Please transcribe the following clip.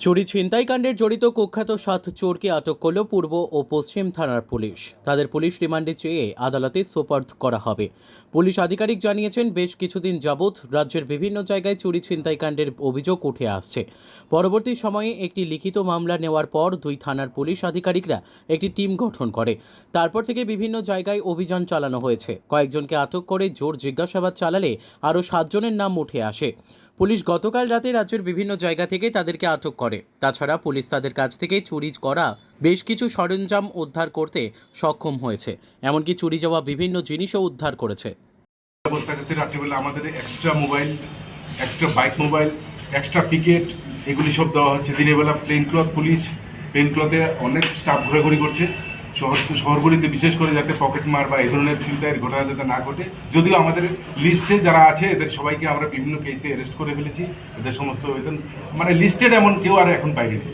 চুরি ছিনতাইকাণ্ডের জড়িত কুখ্যাত 7 চোরকে আটক করল পূর্ব ও পশ্চিম থানার পুলিশ। তাদের পুলিশ রিমান্ডে চেয়ে আদালতে সোপর্দ করা হবে। পুলিশ আধিকারিক জানিয়েছেন, বেশ কিছুদিন যাবৎ রাজ্যের বিভিন্ন জায়গায় চুরি ছিনতাইকাণ্ডের অভিযোগ উঠে আসছে। পরবর্তী সময়ে একটি লিখিত মামলা নেওয়ার পর দুই থানার পুলিশ আধিকারিকরা একটি টিম গঠন করে। তারপর থেকে বিভিন্ন জায়গায় অভিযান চালানো হয়েছে। কয়েকজনকে আটক করে জোর জিজ্ঞাসাবাদ চালালে আরও 7 জনের নাম উঠে আসে। পুলিশ গতকাল রাতে রাজ্যের বিভিন্ন জায়গা থেকে তাদেরকে আটক করে। তাছাড়া পুলিশ তাদের কাছ থেকে চুরি করা বেশ কিছু সরঞ্জাম উদ্ধার করতে সক্ষম হয়েছে। এমনকি চুরি যাওয়া বিভিন্ন জিনিসও উদ্ধার করেছে। রাত্রিবেলা আমাদের extra mobile, extra bike mobile, extra picket এগুলি সব দেওয়া হচ্ছে। দিনের বেলা প্লেন ক্লথ পুলিশ, প্লেন ক্লথে অনেক স্টাফ ঘোরাঘুরি করছে শহরগুলিতে, বিশেষ করে যাতে পকেট মার বা এই ধরনের ছিনতাইয়ের ঘটনা যাতে না ঘটে। যদিও আমাদের লিস্টে যারা আছে এদের সবাইকে আমরা বিভিন্ন কেসে অ্যারেস্ট করে ফেলেছি। এদের সমস্ত মানে লিস্টেড এমন কেউ আর এখন বাইরে নেই।